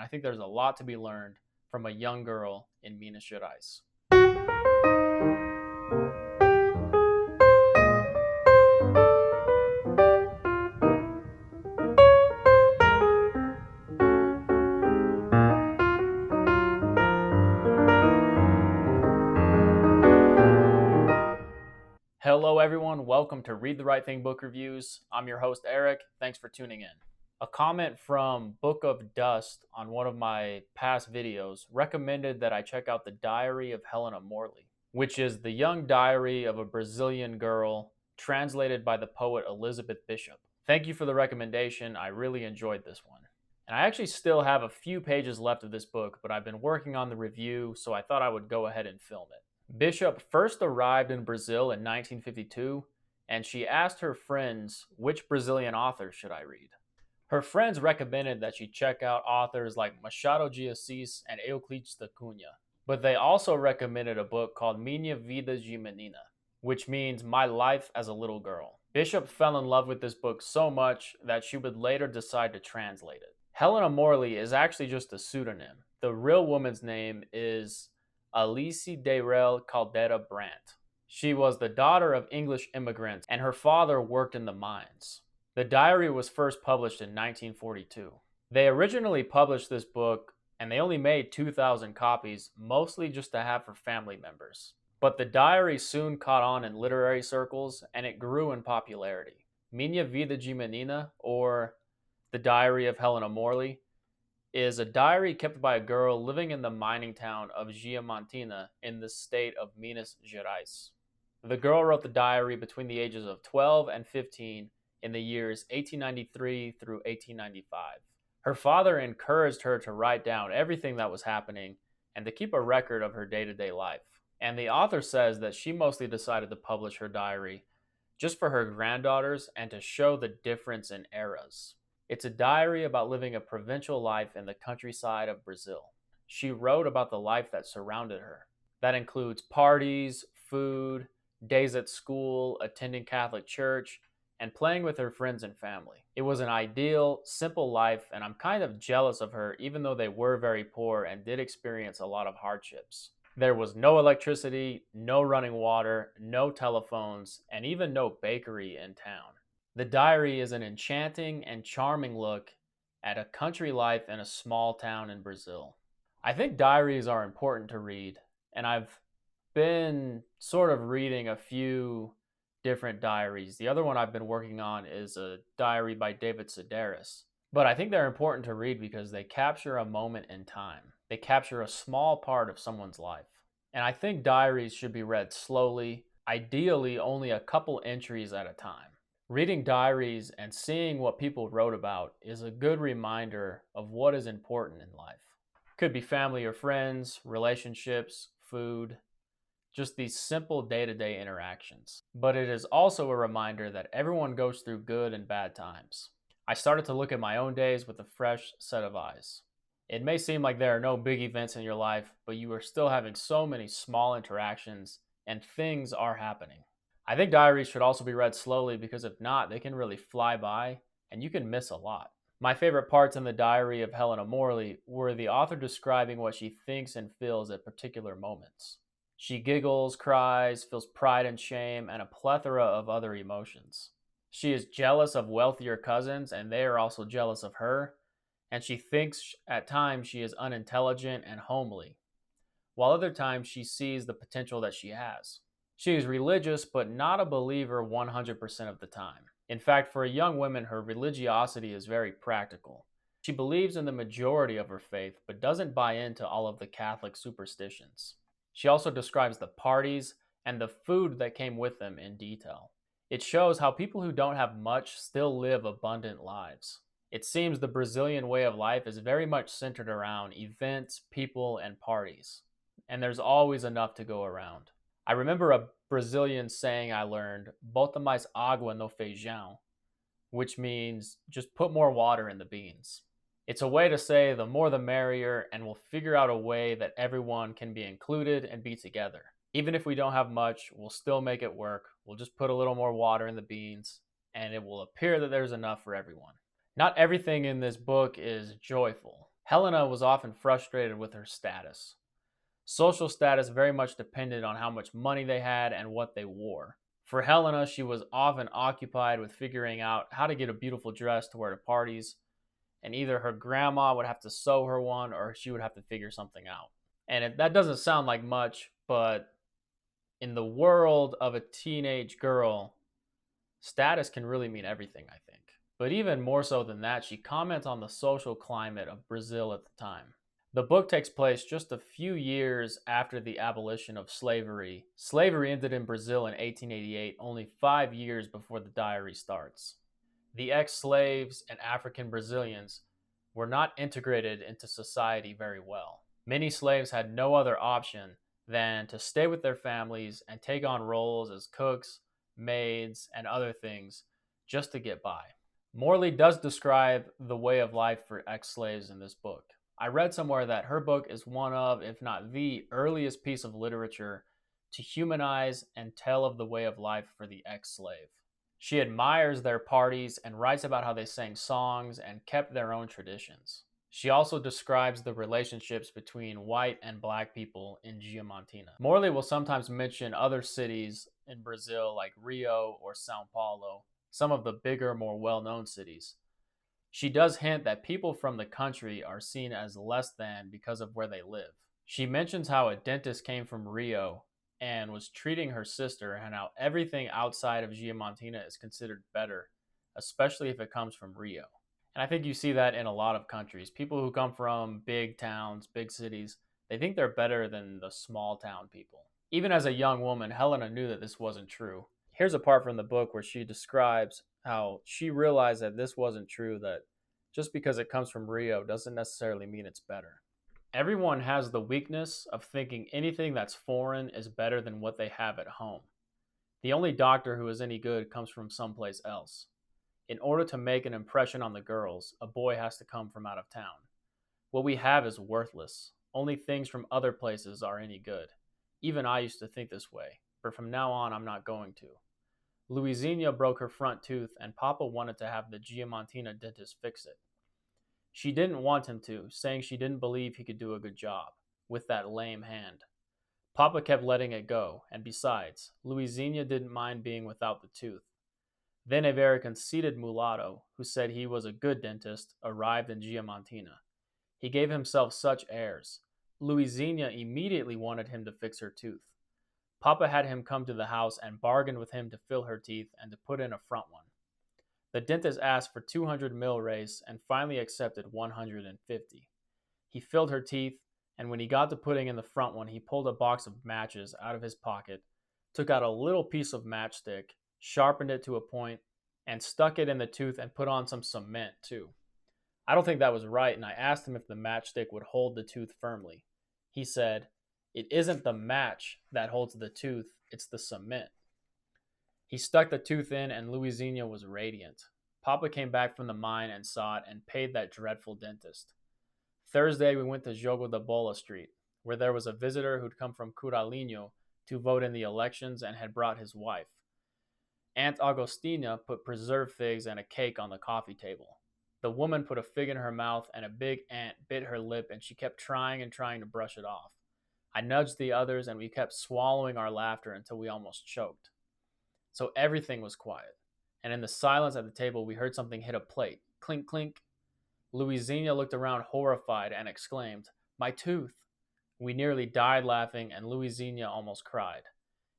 I think there's a lot to be learned from a young girl in Minas Gerais. Hello everyone, welcome to Read the Right Thing Book Reviews. I'm your host Eric, thanks for tuning in. A comment from Book of Dust on one of my past videos recommended that I check out the Diary of Helena Morley, which is the young diary of a Brazilian girl translated by the poet Elizabeth Bishop. Thank you for the recommendation, I really enjoyed this one. And I actually still have a few pages left of this book, but I've been working on the review, so I thought I would go ahead and film it. Bishop first arrived in Brazil in 1952, and she asked her friends, which Brazilian authors should I read? Her friends recommended that she check out authors like Machado de Assis and Euclides da Cunha, but they also recommended a book called Minha vida de menina, which means My Life as a Little Girl. Bishop fell in love with this book so much that she would later decide to translate it. Helena Morley is actually just a pseudonym. The real woman's name is Alice Dayrell Caldera Brandt. She was the daughter of English immigrants, and her father worked in the mines. The diary was first published in 1942. They originally published this book, and they only made 2,000 copies, mostly just to have for family members. But the diary soon caught on in literary circles, and it grew in popularity. Minha vida de menina, or the Diary of Helena Morley, is a diary kept by a girl living in the mining town of Diamantina in the state of Minas Gerais. The girl wrote the diary between the ages of 12 and 15 in the years 1893 through 1895. Her father encouraged her to write down everything that was happening and to keep a record of her day-to-day life. And the author says that she mostly decided to publish her diary just for her granddaughters and to show the difference in eras. It's a diary about living a provincial life in the countryside of Brazil. She wrote about the life that surrounded her. That includes parties, food, days at school, attending Catholic church, and playing with her friends and family. It was an ideal, simple life, and I'm kind of jealous of her even though they were very poor and did experience a lot of hardships. There was no electricity, no running water, no telephones, and even no bakery in town. The diary is an enchanting and charming look at a country life in a small town in Brazil. I think diaries are important to read, and I've been sort of reading a few different diaries. The other one I've been working on is a diary by David Sedaris. But I think they're important to read because they capture a moment in time. They capture a small part of someone's life. And I think diaries should be read slowly, ideally only a couple entries at a time. Reading diaries and seeing what people wrote about is a good reminder of what is important in life. Could be family or friends, relationships, food, just these simple day-to-day interactions. But it is also a reminder that everyone goes through good and bad times. I started to look at my own days with a fresh set of eyes. It may seem like there are no big events in your life, but you are still having so many small interactions and things are happening. I think diaries should also be read slowly because if not, they can really fly by and you can miss a lot. My favorite parts in the Diary of Helena Morley were the author describing what she thinks and feels at particular moments. She giggles, cries, feels pride and shame, and a plethora of other emotions. She is jealous of wealthier cousins and they are also jealous of her, and she thinks at times she is unintelligent and homely, while other times she sees the potential that she has. She is religious, but not a believer 100% of the time. In fact, for a young woman, her religiosity is very practical. She believes in the majority of her faith, but doesn't buy into all of the Catholic superstitions. She also describes the parties and the food that came with them in detail. It shows how people who don't have much still live abundant lives. It seems the Brazilian way of life is very much centered around events, people, and parties. And there's always enough to go around. I remember a Brazilian saying I learned, "Bota mais água no feijão," which means just put more water in the beans. It's a way to say the more the merrier, and we'll figure out a way that everyone can be included and be together. Even if we don't have much, we'll still make it work. We'll just put a little more water in the beans, and it will appear that there's enough for everyone. Not everything in this book is joyful. Helena was often frustrated with her status. Social status very much depended on how much money they had and what they wore. For Helena, she was often occupied with figuring out how to get a beautiful dress to wear to parties, and either her grandma would have to sew her one or she would have to figure something out. That doesn't sound like much, but in the world of a teenage girl, status can really mean everything, I think. But even more so than that, she comments on the social climate of Brazil at the time. The book takes place just a few years after the abolition of slavery. Slavery ended in Brazil in 1888, only 5 years before the diary starts. The ex-slaves and African Brazilians were not integrated into society very well. Many slaves had no other option than to stay with their families and take on roles as cooks, maids, and other things just to get by. Morley does describe the way of life for ex-slaves in this book. I read somewhere that her book is one of, if not the earliest piece of literature to humanize and tell of the way of life for the ex-slave. She admires their parties and writes about how they sang songs and kept their own traditions. She also describes the relationships between white and black people in Diamantina. Morley will sometimes mention other cities in Brazil like Rio or Sao Paulo, some of the bigger, more well-known cities. She does hint that people from the country are seen as less than because of where they live. She mentions how a dentist came from Rio and was treating her sister, and how everything outside of Diamantina is considered better, especially if it comes from Rio. And I think you see that in a lot of countries. People who come from big towns, big cities, they think they're better than the small town people. Even as a young woman, Helena knew that this wasn't true. Here's a part from the book where she describes how she realized that this wasn't true, that just because it comes from Rio doesn't necessarily mean it's better. Everyone has the weakness of thinking anything that's foreign is better than what they have at home. The only doctor who is any good comes from someplace else. In order to make an impression on the girls, a boy has to come from out of town. What we have is worthless. Only things from other places are any good. Even I used to think this way, but from now on I'm not going to. Luizinha broke her front tooth and Papa wanted to have the Diamantina dentist fix it. She didn't want him to, saying she didn't believe he could do a good job with that lame hand. Papa kept letting it go, and besides, Luizinha didn't mind being without the tooth. Then a very conceited mulatto, who said he was a good dentist, arrived in Diamantina. He gave himself such airs. Luizinha immediately wanted him to fix her tooth. Papa had him come to the house and bargained with him to fill her teeth and to put in a front one. The dentist asked for 200 milreis and finally accepted 150. He filled her teeth, and when he got to putting in the front one, he pulled a box of matches out of his pocket, took out a little piece of matchstick, sharpened it to a point, and stuck it in the tooth and put on some cement too. I don't think that was right, and I asked him if the matchstick would hold the tooth firmly. He said, "It isn't the match that holds the tooth, it's the cement." He stuck the tooth in, and Luizinha was radiant. Papa came back from the mine and saw it and paid that dreadful dentist. Thursday, we went to Jogo da Bola Street, where there was a visitor who'd come from Curalinho to vote in the elections and had brought his wife. Aunt Agostina put preserved figs and a cake on the coffee table. The woman put a fig in her mouth, and a big ant bit her lip, and she kept trying and trying to brush it off. I nudged the others, and we kept swallowing our laughter until we almost choked. So everything was quiet, and in the silence at the table, we heard something hit a plate. Clink, clink. Luizinha looked around horrified and exclaimed, "My tooth!" We nearly died laughing, and Luizinha almost cried.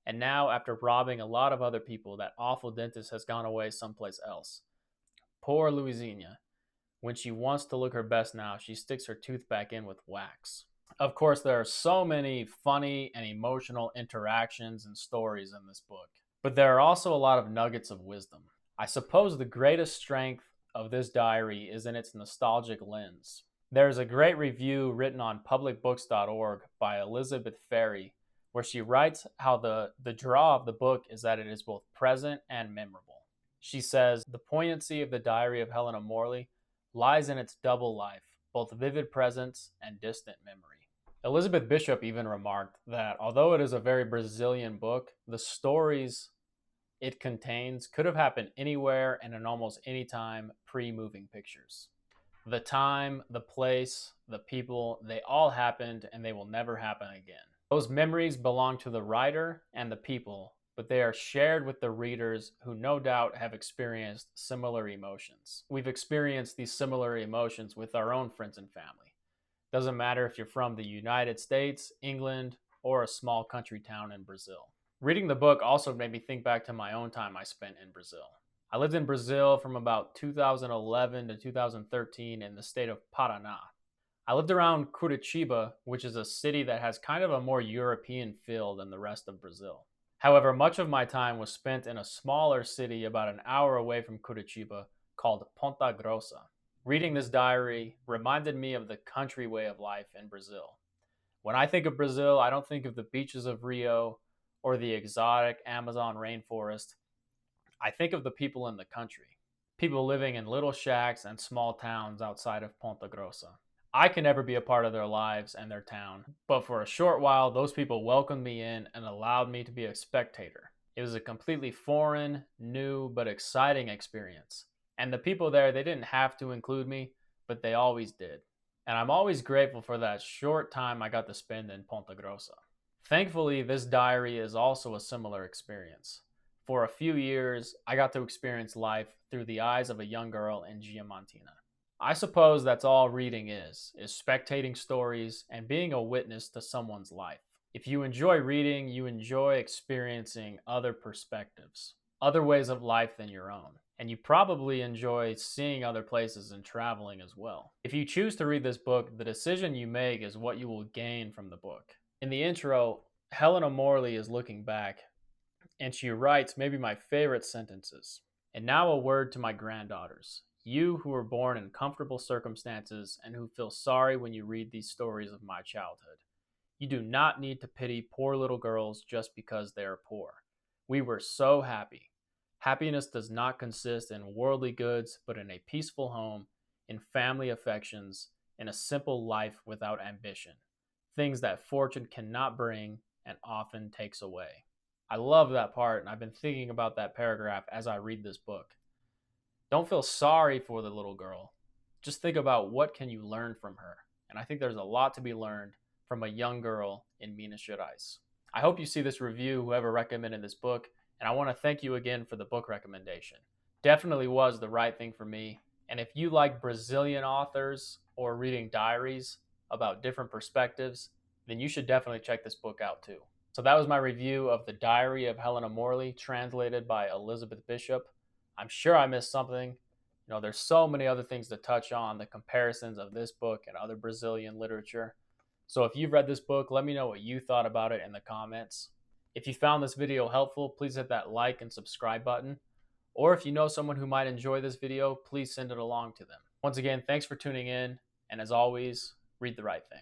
And now, after robbing a lot of other people, that awful dentist has gone away someplace else. Poor Luizinha. When she wants to look her best now, she sticks her tooth back in with wax. Of course, there are so many funny and emotional interactions and stories in this book. But there are also a lot of nuggets of wisdom. I suppose the greatest strength of this diary is in its nostalgic lens. There is a great review written on publicbooks.org by Elizabeth Ferry, where she writes how the draw of the book is that it is both present and memorable. She says, "The poignancy of the Diary of Helena Morley lies in its double life, both vivid presence and distant memory." Elizabeth Bishop even remarked that although it is a very Brazilian book, the stories it contains could have happened anywhere and in almost any time pre-moving pictures. The time, the place, the people, they all happened and they will never happen again. Those memories belong to the writer and the people, but they are shared with the readers who no doubt have experienced similar emotions. We've experienced these similar emotions with our own friends and family. Doesn't matter if you're from the United States, England, or a small country town in Brazil. Reading the book also made me think back to my own time I spent in Brazil. I lived in Brazil from about 2011 to 2013 in the state of Paraná. I lived around Curitiba, which is a city that has kind of a more European feel than the rest of Brazil. However, much of my time was spent in a smaller city about an hour away from Curitiba called Ponta Grossa. Reading this diary reminded me of the country way of life in Brazil. When I think of Brazil, I don't think of the beaches of Rio or the exotic Amazon rainforest. I think of the people in the country, people living in little shacks and small towns outside of Ponta Grossa. I can never be a part of their lives and their town, but for a short while, those people welcomed me in and allowed me to be a spectator. It was a completely foreign, new, but exciting experience. And the people there, they didn't have to include me, but they always did. And I'm always grateful for that short time I got to spend in Ponta Grossa. Thankfully, this diary is also a similar experience. For a few years, I got to experience life through the eyes of a young girl in Diamantina. I suppose that's all reading is spectating stories and being a witness to someone's life. If you enjoy reading, you enjoy experiencing other perspectives, other ways of life than your own. And you probably enjoy seeing other places and traveling as well. If you choose to read this book, the decision you make is what you will gain from the book. In the intro, Helena Morley is looking back, and she writes maybe my favorite sentences. And now a word to my granddaughters. You who were born in comfortable circumstances and who feel sorry when you read these stories of my childhood. You do not need to pity poor little girls just because they are poor. We were so happy. Happiness does not consist in worldly goods, but in a peaceful home, in family affections, in a simple life without ambition. Things that fortune cannot bring and often takes away. I love that part, and I've been thinking about that paragraph as I read this book. Don't feel sorry for the little girl. Just think about what can you learn from her. And I think there's a lot to be learned from a young girl in Minas Gerais. I hope you see this review, whoever recommended this book, and I want to thank you again for the book recommendation. Definitely was the right thing for me. And if you like Brazilian authors or reading diaries about different perspectives, then you should definitely check this book out too. So that was my review of the Diary of Helena Morley, translated by Elizabeth Bishop. I'm sure I missed something. There's so many other things to touch on, the comparisons of this book and other Brazilian literature. So if you've read this book, let me know what you thought about it in the comments. If you found this video helpful, please hit that like and subscribe button. Or if you know someone who might enjoy this video, please send it along to them. Once again, thanks for tuning in. And as always, read the right thing.